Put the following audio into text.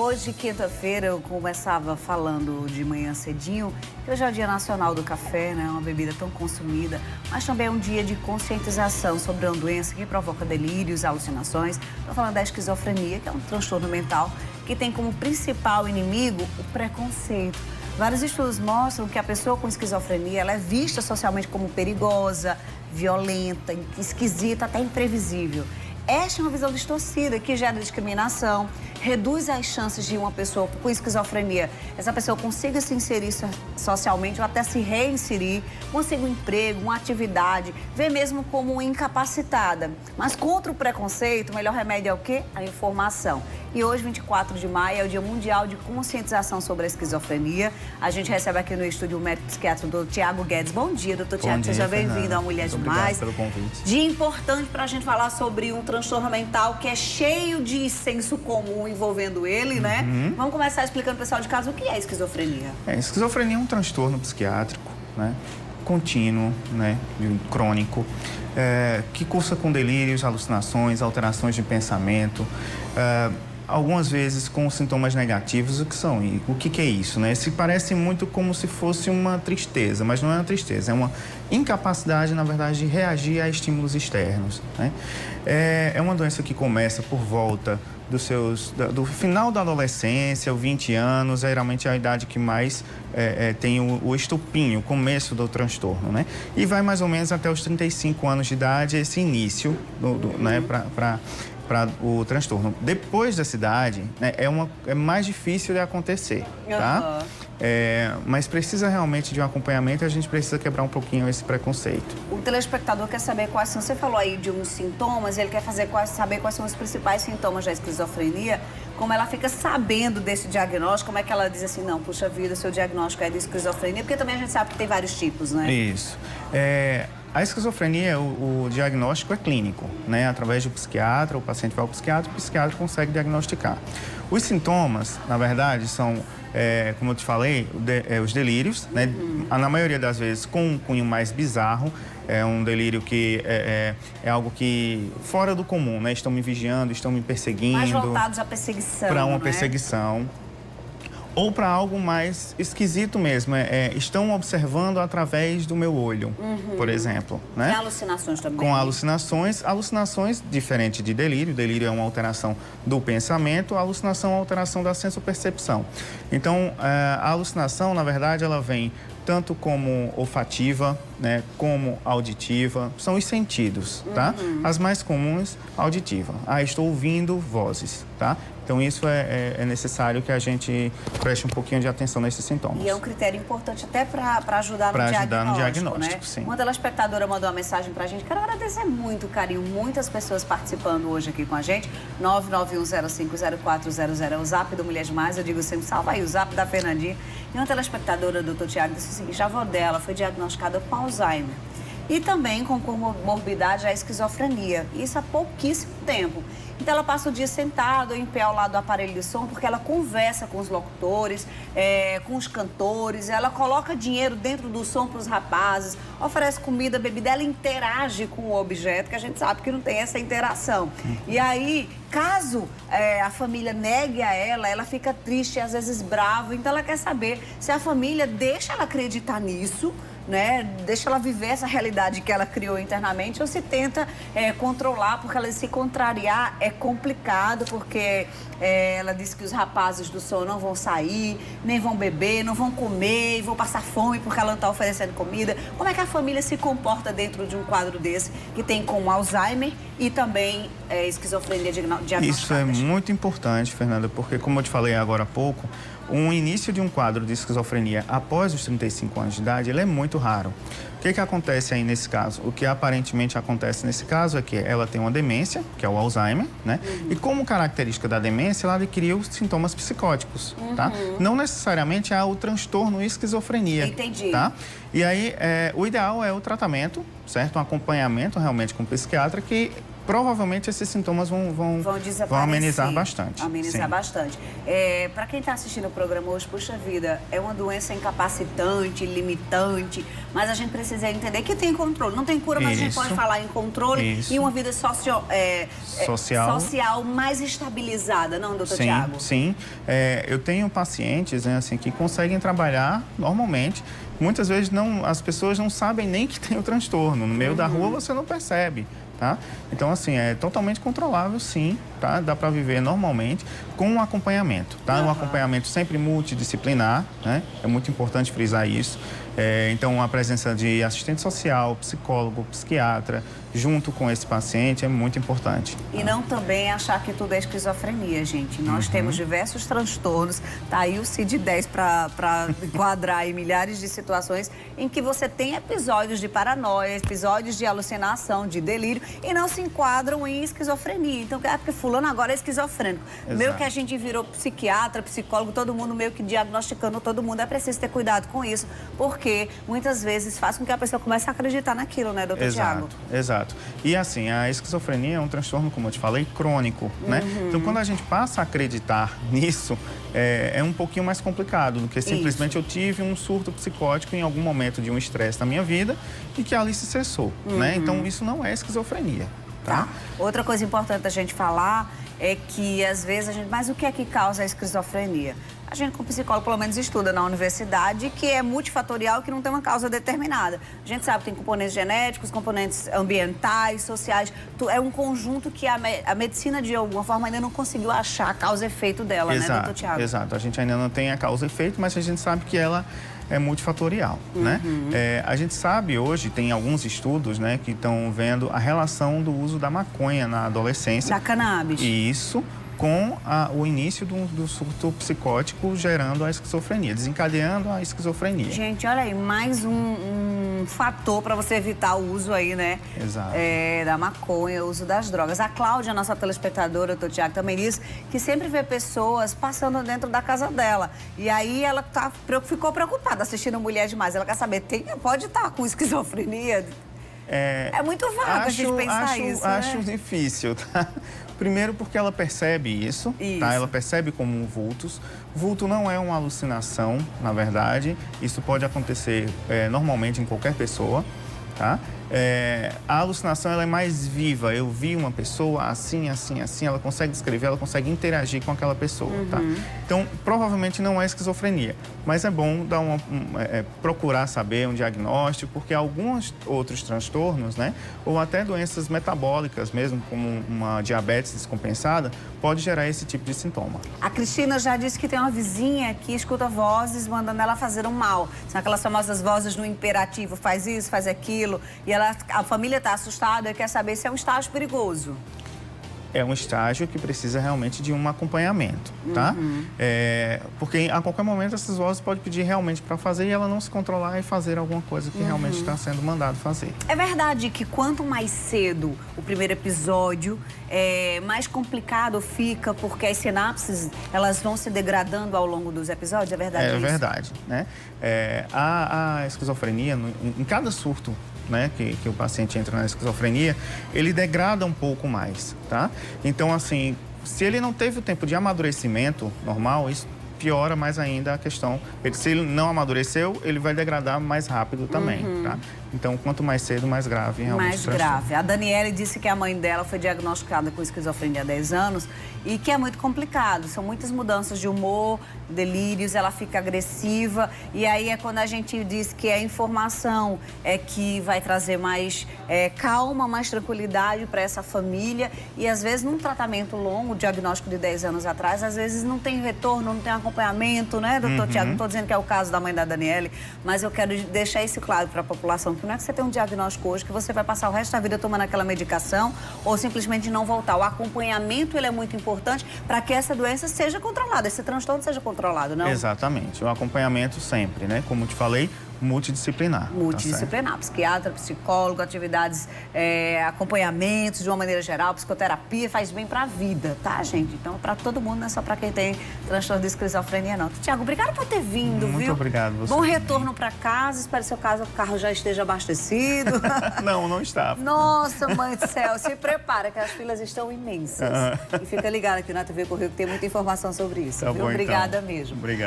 Hoje, quinta-feira, eu começava falando de manhã cedinho, que hoje é o Dia Nacional do Café, né? Uma bebida tão consumida, mas também é um dia de conscientização sobre uma doença que provoca delírios, alucinações. Estou falando da esquizofrenia, que é um transtorno mental que tem como principal inimigo o preconceito. Vários estudos mostram que a pessoa com esquizofrenia ela é vista socialmente como perigosa, violenta, esquisita, até imprevisível. Esta é uma visão distorcida que gera discriminação, reduz as chances de uma pessoa com esquizofrenia, essa pessoa consiga se inserir socialmente ou até se reinserir, consiga um emprego, uma atividade, vê mesmo como incapacitada. Mas contra o preconceito, o melhor remédio é o quê? A informação. E hoje, 24 de maio, é o Dia Mundial de Conscientização sobre a Esquizofrenia. A gente recebe aqui no estúdio o médico psiquiatra do Tiago Guedes. Bom dia, doutor Tiago. Seja bem-vindo ao Mulher Demais. Obrigado pelo convite. Dia importante para a gente falar sobre um transtorno mental que é cheio de senso comum envolvendo ele, né? Vamos começar explicando pro pessoal de casa o que é esquizofrenia. Esquizofrenia é um transtorno psiquiátrico, né? Contínuo, né? Crônico, que cursa com delírios, alucinações, alterações de pensamento, algumas vezes com sintomas negativos. O que são? O que é isso, né? Se parece muito como se fosse uma tristeza, mas não é uma tristeza, é uma incapacidade, na verdade, de reagir a estímulos externos, né? É uma doença que começa por volta do final da adolescência, os 20 anos, geralmente é a idade que mais tem o estupim, o começo do transtorno, né? E vai mais ou menos até os 35 anos de idade, esse início, né, para o transtorno. Depois dessa idade, né, é mais difícil de acontecer, tá? Mas precisa realmente de um acompanhamento e a gente precisa quebrar um pouquinho esse preconceito. O telespectador quer saber quais são, você falou aí de uns sintomas, ele quer saber quais são os principais sintomas da esquizofrenia, como ela fica sabendo desse diagnóstico, como é que ela diz assim, não, puxa vida, seu diagnóstico é de esquizofrenia, porque também a gente sabe que tem vários tipos, né? Isso. A esquizofrenia, o diagnóstico é clínico, né? Através do psiquiatra, o paciente vai ao psiquiatra, o psiquiatra consegue diagnosticar. Os sintomas, na verdade, são, como eu te falei, os delírios, né? Na maioria das vezes com um cunho mais bizarro, é um delírio que é algo que fora do comum, né? Estão me vigiando, estão me perseguindo. Mais voltados à perseguição, para uma né? perseguição. Ou para algo mais esquisito mesmo, estão observando através do meu olho, por exemplo, né? Tem alucinações também. Com alucinações diferente de delírio. Delírio é uma alteração do pensamento, a alucinação é uma alteração da sensopercepção. Então, a alucinação, na verdade, ela vem tanto como olfativa, né, como auditiva, são os sentidos, tá? As mais comuns, auditiva. Estou ouvindo vozes, tá? Então, isso é necessário que a gente preste um pouquinho de atenção nesses sintomas. E é um critério importante até para ajudar no diagnóstico, né? Sim. Uma telespectadora mandou uma mensagem para a gente. Quero agradecer muito o carinho, muitas pessoas participando hoje aqui com a gente. 991050400 é o zap do Mulher Demais. Eu digo sempre, salva aí o zap da Fernandinha. E uma telespectadora, doutor Tiago, disse o seguinte, a avó dela foi diagnosticada com Alzheimer. E também com comorbidade a esquizofrenia. Isso há pouquíssimo tempo. Então, ela passa o dia sentada ou em pé ao lado do aparelho de som, porque ela conversa com os locutores, com os cantores, ela coloca dinheiro dentro do som para os rapazes, oferece comida, bebida, ela interage com o objeto, que a gente sabe que não tem essa interação. E aí, caso a família negue a ela, ela fica triste, às vezes brava, então ela quer saber se a família deixa ela acreditar nisso, né? Deixa ela viver essa realidade que ela criou internamente ou se tenta controlar, porque ela se contrariar é complicado, porque ela disse que os rapazes do som não vão sair, nem vão beber, não vão comer e vão passar fome porque ela não está oferecendo comida. Como é que a família se comporta dentro de um quadro desse que tem como Alzheimer e também esquizofrenia diagnosticada? Isso é muito importante, Fernanda, porque como eu te falei agora há pouco, o início de um quadro de esquizofrenia após os 35 anos de idade, ele é muito raro. O que acontece aí nesse caso? O que aparentemente acontece nesse caso é que ela tem uma demência, que é o Alzheimer, né? E como característica da demência, ela adquiriu sintomas psicóticos, tá? Não necessariamente há o transtorno esquizofrenia. Entendi. Tá? E aí, o ideal é o tratamento, certo? Um acompanhamento realmente com o psiquiatra que provavelmente esses sintomas vão amenizar bastante. Amenizar bastante. Para quem está assistindo o programa hoje, puxa vida, é uma doença incapacitante, limitante, mas a gente precisa entender que tem controle. Não tem cura, mas a gente pode falar em controle e uma vida social mais estabilizada, não, doutor Tiago? Sim, eu tenho pacientes, né, assim, que conseguem trabalhar normalmente. Muitas vezes as pessoas não sabem nem que tem o transtorno. No meio da rua você não percebe, tá? Então, assim, é totalmente controlável, sim, tá? Dá para viver normalmente com um acompanhamento, tá? Um acompanhamento sempre multidisciplinar, né? É muito importante frisar isso. Então, a presença de assistente social, psicólogo, psiquiatra, junto com esse paciente é muito importante. E não também achar que tudo é esquizofrenia, gente. Nós temos diversos transtornos. Tá aí o CID-10 para enquadrar aí milhares de situações em que você tem episódios de paranoia, episódios de alucinação, de delírio, e não se enquadram em esquizofrenia. Então, porque fulano agora é esquizofrênico. Exato. Meio que a gente virou psiquiatra, psicólogo, todo mundo meio que diagnosticando todo mundo. É preciso ter cuidado com isso, porque muitas vezes faz com que a pessoa comece a acreditar naquilo, né, doutor Tiago? Exato. E assim, a esquizofrenia é um transtorno, como eu te falei, crônico, né? Então, quando a gente passa a acreditar nisso, é um pouquinho mais complicado do que simplesmente eu tive um surto psicótico em algum momento de um estresse na minha vida e que ali se cessou, né? Então, isso não é esquizofrenia, tá? Outra coisa importante a gente falar é que, às vezes, mas o que é que causa a esquizofrenia? A gente, como psicólogo, pelo menos estuda na universidade que é multifatorial, que não tem uma causa determinada. A gente sabe que tem componentes genéticos, componentes ambientais, sociais. É um conjunto que a medicina, de alguma forma, ainda não conseguiu achar a causa e efeito dela, né, doutor Tiago? Exato. A gente ainda não tem a causa e efeito, mas a gente sabe que ela é multifatorial, né? A gente sabe hoje, tem alguns estudos, né, que estão vendo a relação do uso da maconha na adolescência. Da cannabis. Isso, com o início do surto psicótico gerando a esquizofrenia, desencadeando a esquizofrenia. Gente, olha aí, mais um fator para você evitar o uso aí, né? Exato. Da maconha, o uso das drogas. A Cláudia, nossa telespectadora, doutor Tiago, também disse que sempre vê pessoas passando dentro da casa dela. E aí ela ficou preocupada assistindo Mulher Demais. Ela quer saber, pode estar com esquizofrenia? É muito vago a gente pensar isso, né? Acho difícil, tá? Primeiro porque ela percebe isso, tá? Ela percebe como vultos. Vulto não é uma alucinação, na verdade. Isso pode acontecer normalmente em qualquer pessoa, tá? A alucinação ela é mais viva. Eu vi uma pessoa assim, assim, assim, ela consegue descrever, ela consegue interagir com aquela pessoa, tá? Então, provavelmente não é esquizofrenia, mas é bom dar procurar saber um diagnóstico, porque alguns outros transtornos, né, ou até doenças metabólicas mesmo, como uma diabetes descompensada, pode gerar esse tipo de sintoma. A Cristina já disse que tem uma vizinha que escuta vozes mandando ela fazer um mal. São aquelas famosas vozes no imperativo, faz isso, faz aquilo, e a família está assustada e quer saber se é um estágio perigoso. É um estágio que precisa realmente de um acompanhamento, tá? Porque a qualquer momento essas vozes podem pedir realmente para fazer e ela não se controlar e fazer alguma coisa que realmente está sendo mandado fazer. É verdade que quanto mais cedo o primeiro episódio, mais complicado fica, porque as sinapses elas vão se degradando ao longo dos episódios, é verdade isso? É verdade, né? A esquizofrenia, em cada surto, né, que o paciente entra na esquizofrenia, ele degrada um pouco mais, tá? Então, assim, se ele não teve o tempo de amadurecimento normal, isso piora mais ainda a questão. Se ele não amadureceu, ele vai degradar mais rápido também, tá? Então, quanto mais cedo, mais grave realmente. Mais grave. A Daniele disse que a mãe dela foi diagnosticada com esquizofrenia há 10 anos e que é muito complicado. São muitas mudanças de humor, delírios, ela fica agressiva. E aí é quando a gente diz que a informação é que vai trazer mais calma, mais tranquilidade para essa família. E às vezes, num tratamento longo, diagnóstico de 10 anos atrás, às vezes não tem retorno, não tem acompanhamento, né, doutor Tiago? Não estou dizendo que é o caso da mãe da Daniele, mas eu quero deixar isso claro para a população. Não é que você tem um diagnóstico hoje que você vai passar o resto da vida tomando aquela medicação ou simplesmente não voltar. O acompanhamento ele é muito importante para que essa doença seja controlada, esse transtorno seja controlado, não? Exatamente. O acompanhamento sempre, né? Como eu te falei, multidisciplinar. tá Multidisciplinar, psiquiatra, psicólogo, atividades, acompanhamentos de uma maneira geral, psicoterapia, faz bem para a vida, tá, gente? Então, para todo mundo, não é só para quem tem transtorno de esquizofrenia, não. Tiago, obrigado por ter vindo, viu? Muito obrigado. Você Bom também. retorno para casa, espero que o carro já esteja abastecido. Não estava. Nossa, mãe do céu, se prepara que as filas estão imensas. E fica ligado aqui na TV Correio que tem muita informação sobre isso, Tá viu? bom, Obrigada então. mesmo. Obrigado.